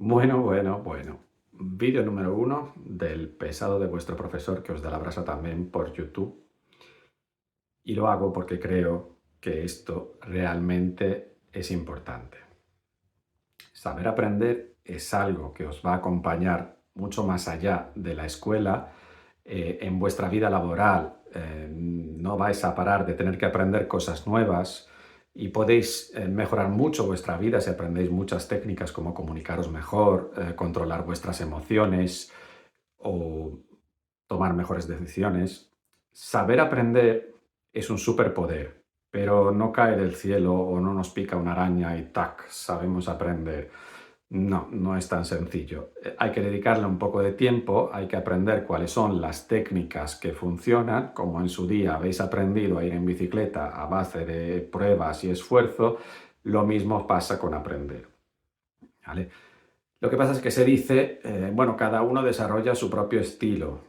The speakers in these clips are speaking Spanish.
Bueno. Vídeo número 1 del pesado de vuestro profesor que os da la brasa también por YouTube. Y lo hago porque creo que esto realmente es importante. Saber aprender es algo que os va a acompañar mucho más allá de la escuela, en vuestra vida laboral. No vais a parar de tener que aprender cosas nuevas y podéis mejorar mucho vuestra vida si aprendéis muchas técnicas como comunicaros mejor, controlar vuestras emociones o tomar mejores decisiones. Saber aprender es un superpoder, pero no cae del cielo o no nos pica una araña y tac, sabemos aprender. No, no es tan sencillo. Hay que dedicarle un poco de tiempo, hay que aprender cuáles son las técnicas que funcionan, como en su día habéis aprendido a ir en bicicleta a base de pruebas y esfuerzo, lo mismo pasa con aprender, ¿vale? Lo que pasa es que se dice, bueno, cada uno desarrolla su propio estilo,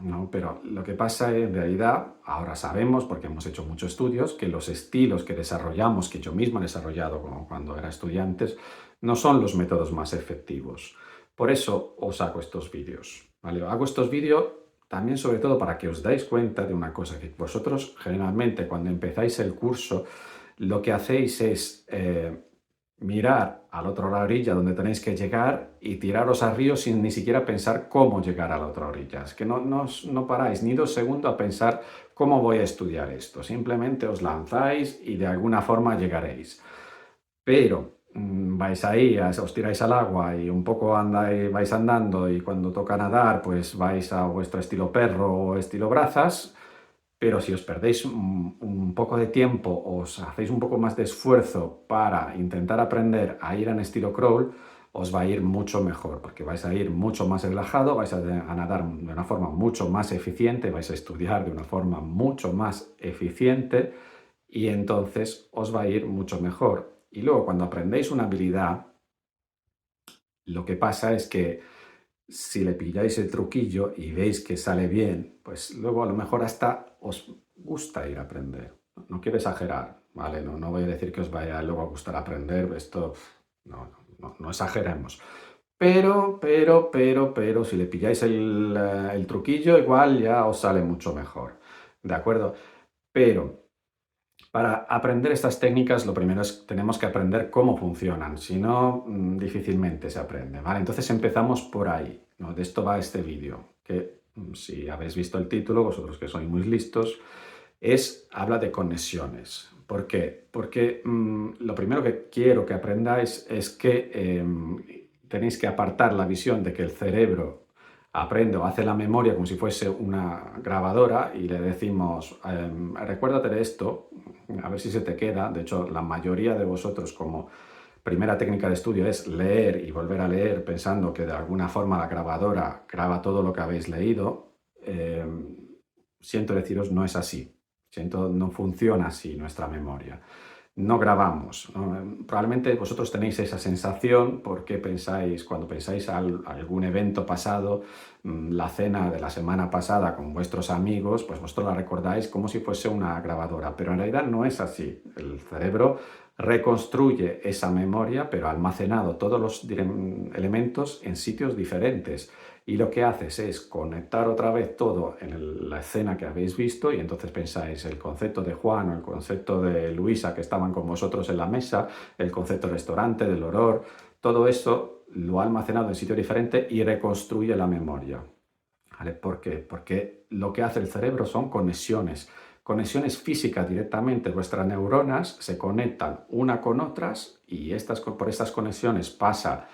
¿no? Pero lo que pasa en realidad, ahora sabemos, porque hemos hecho muchos estudios, que los estilos que desarrollamos, que yo mismo he desarrollado como cuando era estudiantes, no son los métodos más efectivos. Por eso os hago estos vídeos, ¿vale? Hago estos vídeos también sobre todo para que os dais cuenta de una cosa, que vosotros generalmente cuando empezáis el curso lo que hacéis es mirar al otro la orilla donde tenéis que llegar y tiraros al río sin ni siquiera pensar cómo llegar a la otra orilla. Es que no paráis ni 2 segundos a pensar cómo voy a estudiar esto. Simplemente os lanzáis y de alguna forma llegaréis. Pero vais ahí, os tiráis al agua y un poco andáis, vais andando y cuando toca nadar, pues vais a vuestro estilo perro o estilo brazas. Pero si os perdéis un poco de tiempo, os hacéis un poco más de esfuerzo para intentar aprender a ir en estilo crawl, os va a ir mucho mejor, porque vais a ir mucho más relajado, vais a nadar de una forma mucho más eficiente, vais a estudiar de una forma mucho más eficiente y entonces os va a ir mucho mejor. Y luego cuando aprendéis una habilidad, lo que pasa es que si le pilláis el truquillo y veis que sale bien, pues luego a lo mejor hasta os gusta ir a aprender. No quiero exagerar, ¿vale? No voy a decir que os vaya luego a gustar aprender, esto no exageremos. Pero, si le pilláis el truquillo, igual ya os sale mucho mejor, ¿de acuerdo? Pero para aprender estas técnicas, lo primero es que tenemos que aprender cómo funcionan, si no, difícilmente se aprende, ¿vale? Entonces empezamos por ahí, ¿no? De esto va este vídeo, que si habéis visto el título, vosotros que sois muy listos, habla de conexiones. ¿Por qué? Porque lo primero que quiero que aprendáis es que tenéis que apartar la visión de que el cerebro aprende o hace la memoria como si fuese una grabadora y le decimos, recuérdate de esto, a ver si se te queda. De hecho, la mayoría de vosotros como primera técnica de estudio es leer y volver a leer pensando que de alguna forma la grabadora graba todo lo que habéis leído. Siento deciros, no es así. No funciona así nuestra memoria. No grabamos, ¿no? Probablemente vosotros tenéis esa sensación porque pensáis, cuando pensáis algún evento pasado, la cena de la semana pasada con vuestros amigos, pues vosotros la recordáis como si fuese una grabadora, pero en realidad no es así. El cerebro reconstruye esa memoria, pero almacenado todos los elementos en sitios diferentes. Y lo que haces es conectar otra vez todo en la escena que habéis visto y entonces pensáis el concepto de Juan o el concepto de Luisa que estaban con vosotros en la mesa, el concepto del restaurante, del olor, todo eso lo ha almacenado en sitio diferente y reconstruye la memoria. ¿Vale? ¿Por qué? Porque lo que hace el cerebro son conexiones físicas directamente. Vuestras neuronas se conectan una con otras y por estas conexiones pasa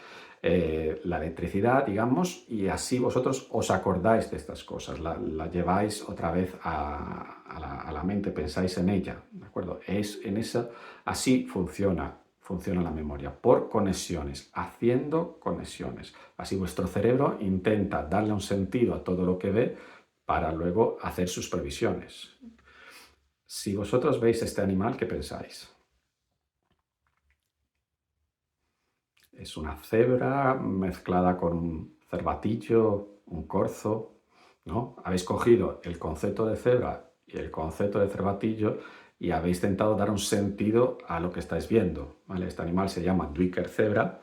la electricidad, digamos, y así vosotros os acordáis de estas cosas, la lleváis otra vez a la mente, pensáis en ella, ¿de acuerdo? Así funciona la memoria, por conexiones, haciendo conexiones. Así vuestro cerebro intenta darle un sentido a todo lo que ve para luego hacer sus previsiones. Si vosotros veis este animal, ¿qué pensáis? Es una cebra mezclada con un cervatillo, un corzo, ¿no? Habéis cogido el concepto de cebra y el concepto de cervatillo y habéis intentado dar un sentido a lo que estáis viendo, ¿vale? Este animal se llama Duiker cebra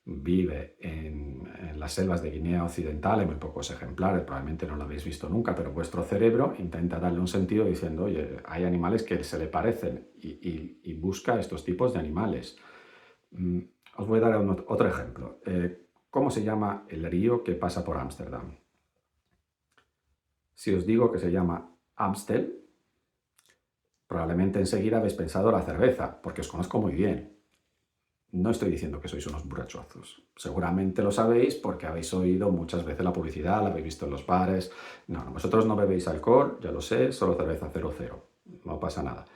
vive en las selvas de Guinea Occidental, hay muy pocos ejemplares, probablemente no lo habéis visto nunca, pero vuestro cerebro intenta darle un sentido diciendo, oye, hay animales que se le parecen y busca estos tipos de animales. Mm, Os voy a dar otro ejemplo. ¿Cómo se llama el río que pasa por Ámsterdam? Si os digo que se llama Amstel, probablemente enseguida habéis pensado la cerveza, porque os conozco muy bien. No estoy diciendo que sois unos borrachozos. Seguramente lo sabéis porque habéis oído muchas veces la publicidad, la habéis visto en los bares. No, vosotros no bebéis alcohol, ya lo sé, solo cerveza 00. No pasa nada.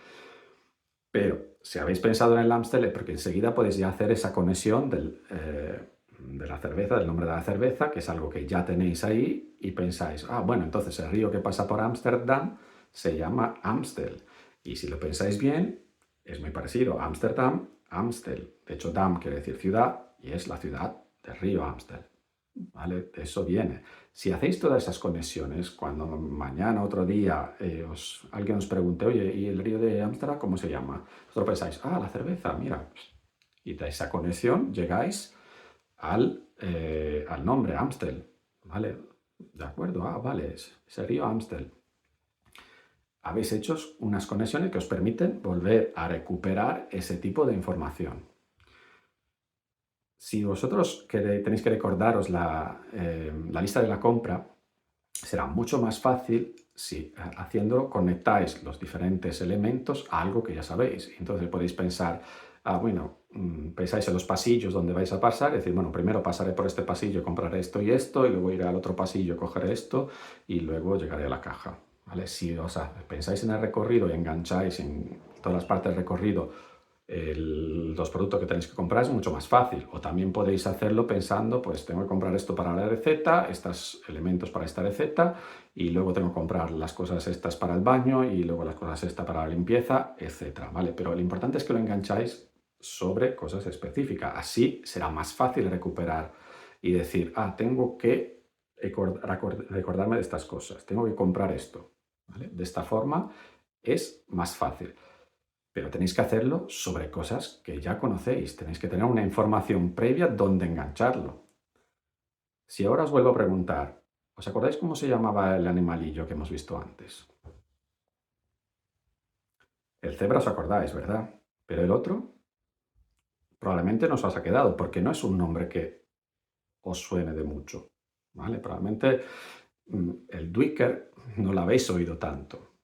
Pero si habéis pensado en el Amstel es porque enseguida podéis ya hacer esa conexión de la cerveza, del nombre de la cerveza, que es algo que ya tenéis ahí, y pensáis, bueno, entonces el río que pasa por Ámsterdam se llama Amstel. Y si lo pensáis bien, es muy parecido. Ámsterdam, Amstel. De hecho, Dam quiere decir ciudad y es la ciudad del río Amstel. ¿Vale? De eso viene. Si hacéis todas esas conexiones, cuando mañana, otro día, alguien os pregunte, oye, ¿y el río de Ámsterdam cómo se llama? Vosotros pensáis, la cerveza, mira. Y de esa conexión llegáis al nombre Amstel. ¿Vale? De acuerdo, vale, es el río Amstel. Habéis hecho unas conexiones que os permiten volver a recuperar ese tipo de información. Si vosotros tenéis que recordaros la lista de la compra, será mucho más fácil si haciendo conectáis los diferentes elementos a algo que ya sabéis. Entonces podéis pensar, pensáis en los pasillos donde vais a pasar, es decir, bueno, primero pasaré por este pasillo, compraré esto, y luego iré al otro pasillo, cogeré esto, y luego llegaré a la caja. ¿Vale? Si pensáis en el recorrido y engancháis en todas las partes del recorrido los productos que tenéis que comprar, es mucho más fácil. O también podéis hacerlo pensando, pues tengo que comprar esto para la receta, estos elementos para esta receta, y luego tengo que comprar las cosas estas para el baño, y luego las cosas estas para la limpieza, etcétera, ¿vale? Pero lo importante es que lo engancháis sobre cosas específicas. Así será más fácil recuperar y decir, tengo que recordarme de estas cosas, tengo que comprar esto, ¿vale? De esta forma es más fácil. Pero tenéis que hacerlo sobre cosas que ya conocéis. Tenéis que tener una información previa donde engancharlo. Si ahora os vuelvo a preguntar, ¿os acordáis cómo se llamaba el animalillo que hemos visto antes? El cebra os acordáis, ¿verdad? Pero el otro probablemente no os ha quedado porque no es un nombre que os suene de mucho, ¿vale? Probablemente el duiker no lo habéis oído tanto.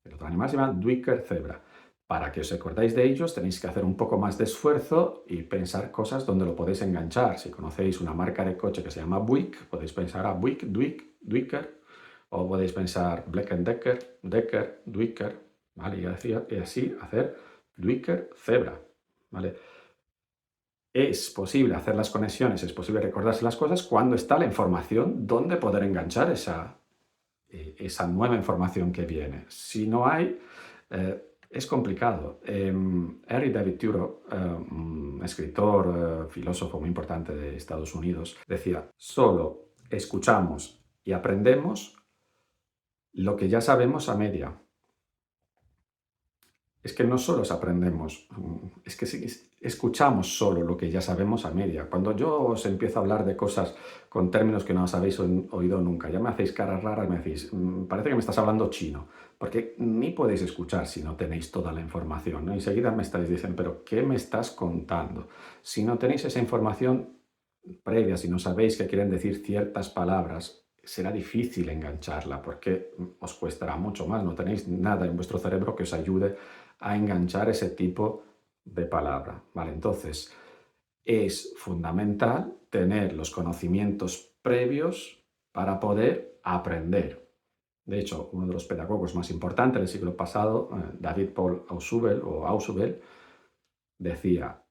El otro animal se llama duiker cebra. Para que os acordáis de ellos tenéis que hacer un poco más de esfuerzo y pensar cosas donde lo podéis enganchar. Si conocéis una marca de coche que se llama Buick, podéis pensar Buick, Duiker, o podéis pensar Black & Decker, Decker, Duiker, ¿vale? Y así hacer Duiker Zebra, ¿vale? Es posible hacer las conexiones, es posible recordarse las cosas cuando está la información donde poder enganchar esa nueva información que viene. Si no hay, es complicado. Henry David Thoreau, un escritor, filósofo muy importante de Estados Unidos, decía, solo escuchamos y aprendemos lo que ya sabemos a media. Es que no solo aprendemos, es que escuchamos solo lo que ya sabemos a media. Cuando yo os empiezo a hablar de cosas con términos que no os habéis oído nunca, ya me hacéis caras raras, me decís, parece que me estás hablando chino, porque ni podéis escuchar si no tenéis toda la información, ¿no? Enseguida me estáis diciendo, pero ¿qué me estás contando? Si no tenéis esa información previa, si no sabéis qué quieren decir ciertas palabras, será difícil engancharla porque os costará mucho más, no tenéis nada en vuestro cerebro que os ayude a enganchar ese tipo de palabra, ¿vale? Entonces, es fundamental tener los conocimientos previos para poder aprender. De hecho, uno de los pedagogos más importantes del siglo pasado, David Paul Ausubel, decía,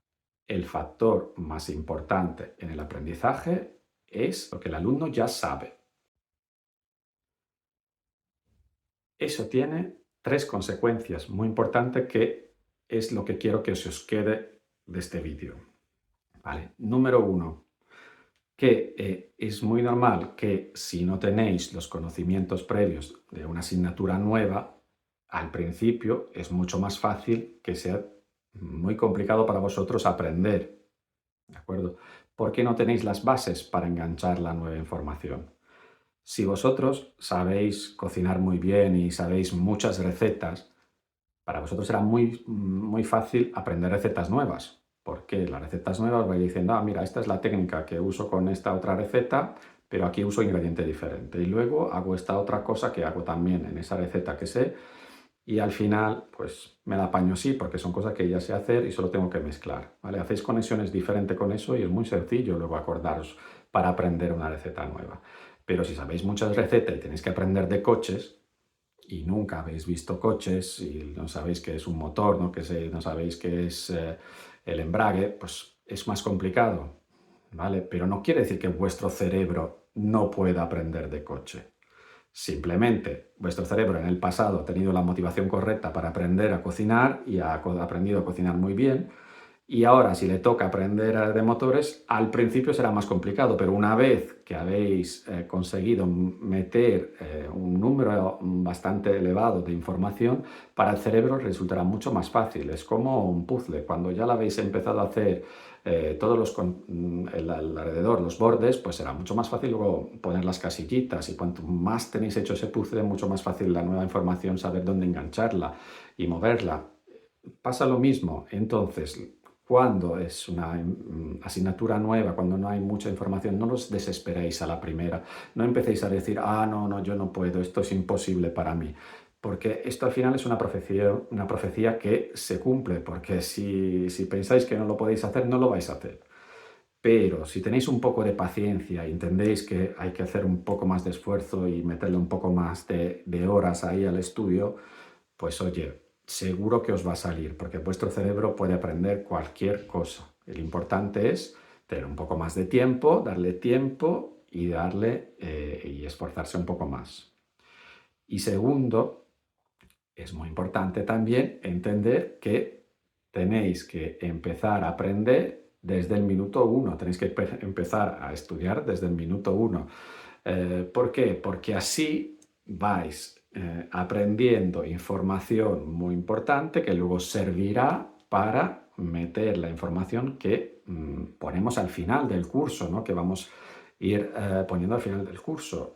el factor más importante en el aprendizaje es lo que el alumno ya sabe. Eso tiene 3 consecuencias muy importantes que es lo que quiero que os quede de este vídeo. ¿Vale? Número 1, que es muy normal que si no tenéis los conocimientos previos de una asignatura nueva, al principio es mucho más fácil que sea muy complicado para vosotros aprender. ¿De acuerdo? ¿Por qué no tenéis las bases para enganchar la nueva información? Si vosotros sabéis cocinar muy bien y sabéis muchas recetas, para vosotros será muy fácil aprender recetas nuevas, porque las recetas nuevas vais diciendo, ah, mira, esta es la técnica que uso con esta otra receta, pero aquí uso ingrediente diferente. Y luego hago esta otra cosa que hago también en esa receta que sé, y al final, pues me la apaño así, porque son cosas que ya sé hacer y solo tengo que mezclar, ¿vale? Hacéis conexiones diferentes con eso y es muy sencillo luego acordaros para aprender una receta nueva. Pero si sabéis muchas recetas y tenéis que aprender de coches, y nunca habéis visto coches y no sabéis qué es un motor, no sabéis qué es el embrague, pues es más complicado, ¿vale? Pero no quiere decir que vuestro cerebro no pueda aprender de coche. Simplemente vuestro cerebro en el pasado ha tenido la motivación correcta para aprender a cocinar y ha aprendido a cocinar muy bien, y ahora, si le toca aprender de motores, al principio será más complicado, pero una vez que habéis conseguido meter un número bastante elevado de información, para el cerebro resultará mucho más fácil. Es como un puzzle. Cuando ya lo habéis empezado a hacer todos alrededor, los bordes, pues será mucho más fácil luego poner las casillitas. Y cuanto más tenéis hecho ese puzzle, mucho más fácil la nueva información saber dónde engancharla y moverla. Pasa lo mismo. Entonces, cuando es una asignatura nueva, cuando no hay mucha información, no os desesperéis a la primera. No empecéis a decir, ah, no, no, yo no puedo, esto es imposible para mí. Porque esto al final es una profecía que se cumple, porque si pensáis que no lo podéis hacer, no lo vais a hacer. Pero si tenéis un poco de paciencia y entendéis que hay que hacer un poco más de esfuerzo y meterle un poco más de horas ahí al estudio, pues oye, seguro que os va a salir, porque vuestro cerebro puede aprender cualquier cosa. El importante es tener un poco más de tiempo, darle tiempo y y esforzarse un poco más. Y segundo, es muy importante también entender que tenéis que empezar a aprender desde el minuto uno, tenéis que empezar a estudiar desde el minuto uno. ¿Por qué? Porque así vais aprendiendo información muy importante que luego servirá para meter la información que ponemos al final del curso, ¿no? Que vamos a ir poniendo al final del curso.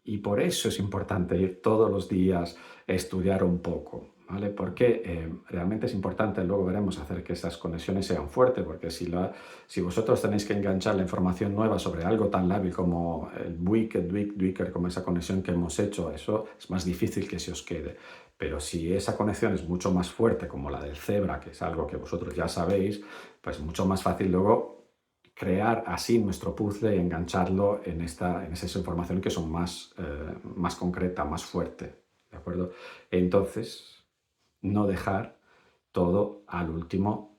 Y por eso es importante ir todos los días a estudiar un poco, ¿vale? Porque realmente es importante, luego veremos, hacer que esas conexiones sean fuertes, porque si vosotros tenéis que enganchar la información nueva sobre algo tan lábil como el Duiker, como esa conexión que hemos hecho, eso es más difícil que se os quede. Pero si esa conexión es mucho más fuerte, como la del Zebra, que es algo que vosotros ya sabéis, pues mucho más fácil luego crear así nuestro puzzle y engancharlo en esa información que son más concreta, más fuerte, ¿de acuerdo? Entonces, no dejar todo al último,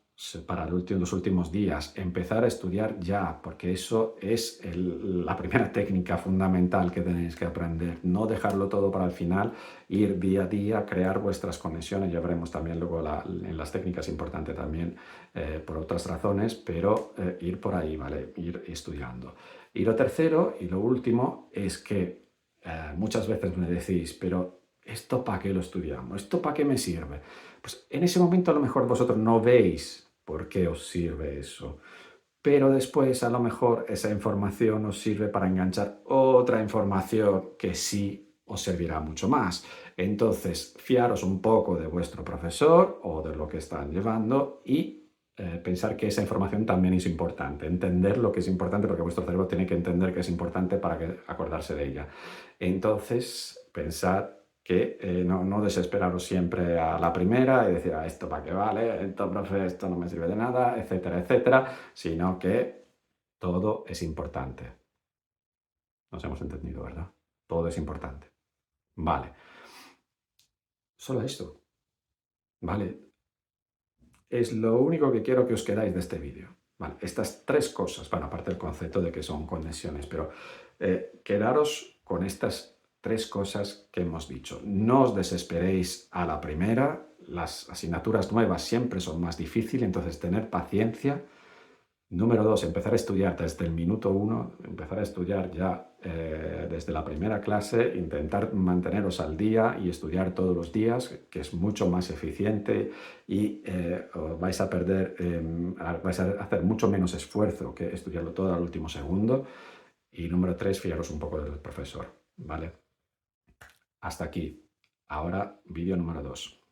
para los últimos días. Empezar a estudiar ya, porque eso es la primera técnica fundamental que tenéis que aprender. No dejarlo todo para el final, ir día a día, crear vuestras conexiones. Ya veremos también luego en las técnicas, importante también por otras razones, pero ir por ahí, ¿vale? Ir estudiando. Y lo tercero y lo último es que muchas veces me decís, pero ¿esto para qué lo estudiamos? ¿Esto para qué me sirve? Pues en ese momento a lo mejor vosotros no veis por qué os sirve eso, pero después a lo mejor esa información os sirve para enganchar otra información que sí os servirá mucho más. Entonces, fiaros un poco de vuestro profesor o de lo que están llevando y pensar que esa información también es importante, entender lo que es importante, porque vuestro cerebro tiene que entender que es importante para acordarse de ella. Entonces, pensad que no desesperaros siempre a la primera y decir, ¿esto para qué vale? Esto, profe, esto no me sirve de nada, etcétera, etcétera, sino que todo es importante. Nos hemos entendido, ¿verdad? Todo es importante. Vale. Solo esto. Vale. Es lo único que quiero que os quedáis de este vídeo. Vale. Estas tres cosas, bueno, aparte del concepto de que son conexiones, pero quedaros con estas tres cosas que hemos dicho. No os desesperéis a la primera. Las asignaturas nuevas siempre son más difíciles, entonces tener paciencia. Número 2, empezar a estudiar desde el minuto 1, empezar a estudiar ya desde la primera clase, intentar manteneros al día y estudiar todos los días, que es mucho más eficiente y os vais a vais a hacer mucho menos esfuerzo que estudiarlo todo al último segundo. Y número 3, fiaros un poco del profesor, ¿vale? Hasta aquí. Ahora, vídeo número 2.